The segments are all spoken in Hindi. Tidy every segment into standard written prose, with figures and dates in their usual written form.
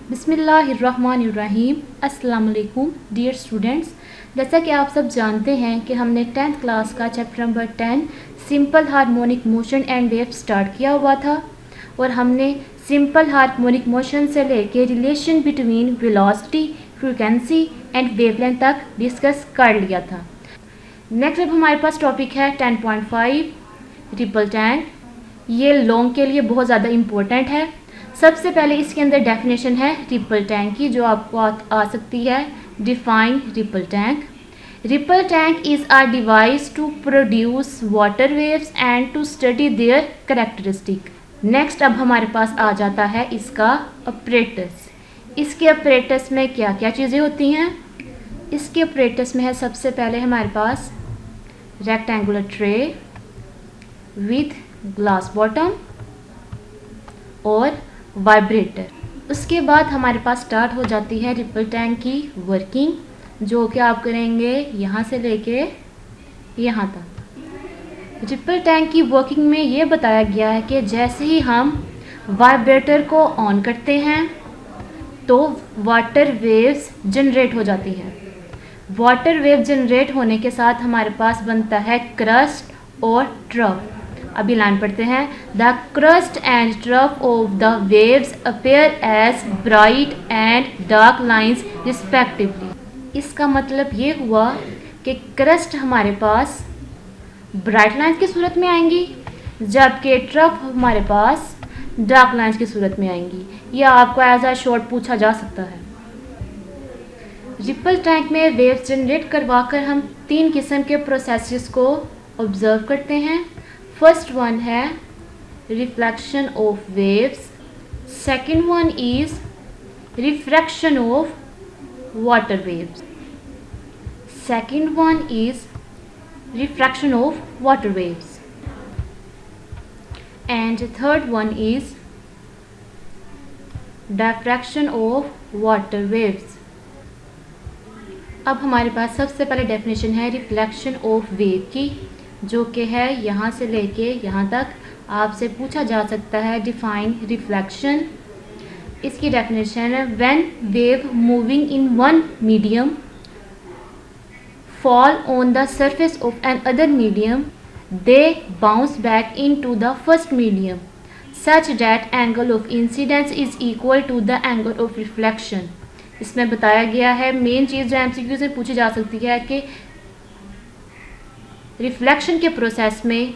बिस्मिल्लाहिर्रहमानिर्रहीम। अस्सलाम वालेकुम डियर स्टूडेंट्स। जैसा कि आप सब जानते हैं कि हमने 10th क्लास का chapter number 10 simple harmonic motion and wave start किया हुआ था और हमने सिंपल हार्मोनिक मोशन से लेके relation between velocity, frequency and wavelength तक डिस्कस कर लिया था। नेक्स्ट अब हमारे पास टॉपिक है 10.5 रिपल टैंक। ये लॉन्ग के लिए बहुत ज़्यादा इम्पोर्टेंट है। सबसे पहले इसके अंदर डेफिनेशन है रिपल टैंक की, जो आपको आ सकती है। Define ripple tank. Ripple tank is a device to produce water waves and to study their characteristic. Next अब हमारे पास आ जाता है इसका ऑपरेटर्स। इसके ऑपरेटर्स में क्या क्या चीज़ें होती हैं? इसके ऑपरेटर्स में है सबसे पहले हमारे पास rectangular tray with glass bottom और वाइब्रेटर। उसके बाद हमारे पास स्टार्ट हो जाती है रिपल टैंक की वर्किंग, जो कि आप करेंगे यहाँ से लेके यहाँ तक। रिपल टैंक की वर्किंग में ये बताया गया है कि जैसे ही हम वाइब्रेटर को ऑन करते हैं तो वाटर वेव्स जनरेट हो जाती हैं। वाटर वेव जनरेट होने के साथ हमारे पास बनता है क्रस्ट और ट्रफ। अभी लाइन पढ़ते हैं। The crest and trough of the waves appear as bright and dark lines respectively. इसका मतलब ये हुआ कि क्रस्ट हमारे पास ब्राइट लाइंस की सूरत में आएंगी, जबकि ट्रफ हमारे पास डार्क लाइंस की सूरत में आएंगी। यह आपको एज अ शॉर्ट पूछा जा सकता है। रिपल टैंक में वेव्स जनरेट करवाकर हम 3 किस्म के प्रोसेसेस को ऑब्जर्व करते हैं। फर्स्ट वन है reflection of waves, second one is refraction of water waves, second one is refraction of water waves and third one is diffraction of water waves. अब हमारे पास सबसे पहले डेफिनेशन है रिफ्लेक्शन ऑफ वेव की, जो कि है यहाँ से लेके यहाँ तक। आपसे पूछा जा सकता है डिफाइन रिफ्लेक्शन। इसकी डेफिनेशन है when wave moving in one medium fall on the surface of another medium they bounce back into the first medium such that angle of incidence is equal to the angle of reflection. इसमें बताया गया है मेन चीज़ जो एमसीक्यू से पूछी जा सकती है कि रिफ्लेक्शन के प्रोसेस में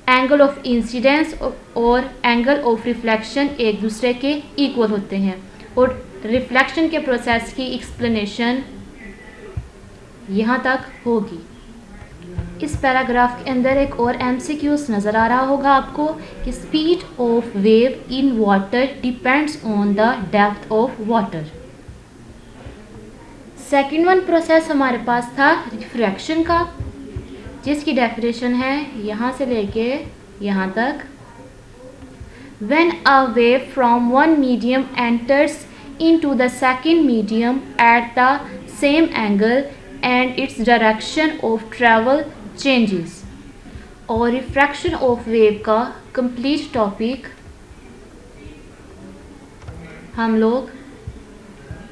एंगल ऑफ इंसिडेंस और एंगल ऑफ रिफ्लेक्शन एक दूसरे के इक्वल होते हैं, और रिफ्लेक्शन के प्रोसेस की एक्सप्लेनेशन यहाँ तक होगी। इस पैराग्राफ के अंदर एक और एमसीक्यूज नज़र आ रहा होगा आपको कि speed of wave in water depends on the depth of water. Second one process हमारे पास था रिफ्रैक्शन का, जिसकी डेफिनेशन है यहाँ से लेके यहाँ तक। When a wave from one medium enters into the second medium at the same angle and its direction of travel changes। और रिफ्रैक्शन ऑफ वेव का कंप्लीट टॉपिक हम लोग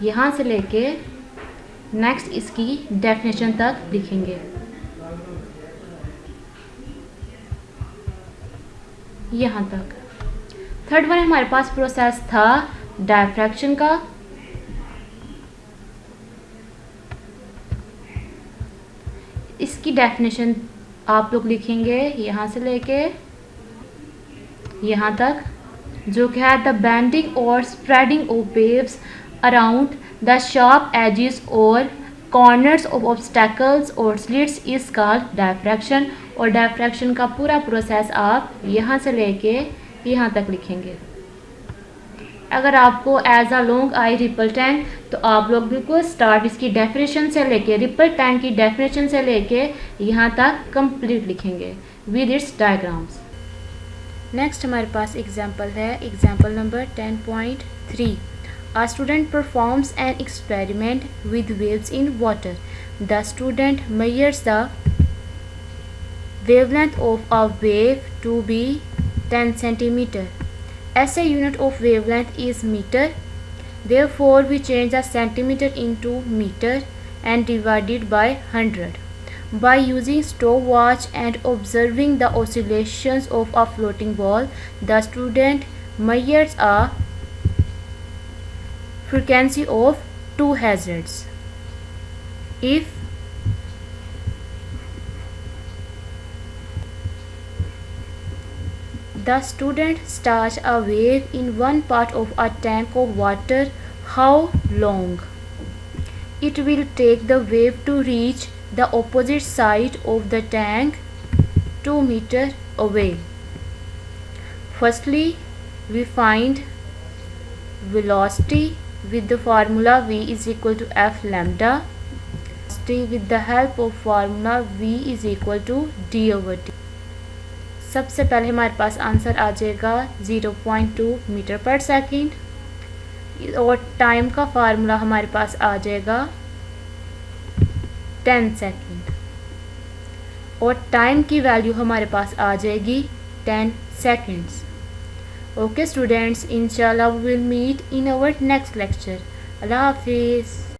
यहाँ से लेके नेक्स्ट इसकी डेफिनेशन तक लिखेंगे। यहाँ तक थर्ड वन हमारे पास प्रोसेस था डायफ्रैक्शन का। इसकी डेफिनेशन आप लोग लिखेंगे यहाँ से लेके यहाँ तक, जो कि है द बेंडिंग और spreading of waves around the sharp edges और कॉर्नर्स ऑफ ऑब्स्टेकल्स और स्लिट्स इज कॉल्ड डायफ्रैक्शन। और डायफ्रैक्शन का पूरा प्रोसेस आप यहाँ से लेके यहाँ तक लिखेंगे। अगर आपको as a long I ripple tank, तो आप लोग बिल्कुल स्टार्ट इसकी डेफिनेशन से लेके रिपल टैंक की डेफिनेशन से लेके यहाँ तक कंप्लीट लिखेंगे विद इट्स डायग्राम्स। नेक्स्ट हमारे पास एग्जाम्पल है, example number 10.3। A student performs an experiment with waves in water. The student measures the wavelength of a wave to be 10 centimeter. SI unit of wavelength is meter. Therefore, we change the centimeter into meter and divide it by 100. By using stopwatch and observing the oscillations of a floating ball, the student measures a frequency of 2 Hz. If the student starts a wave in one part of a tank of water, how long it will take the wave to reach the opposite side of the tank 2 meters away? Firstly, we find velocity with the formula V is equal to F lambda. With the help of formula V is equal to D over T. सबसे पहले हमारे पास आंसर आ जाएगा 0.2 मीटर पर सेकेंड और टाइम का फार्मूला हमारे पास आ जाएगा 10 सेकेंड और टाइम की वैल्यू हमारे पास आ जाएगी 10 seconds. Okay students, inshallah we will meet in our next lecture. Allah Hafiz.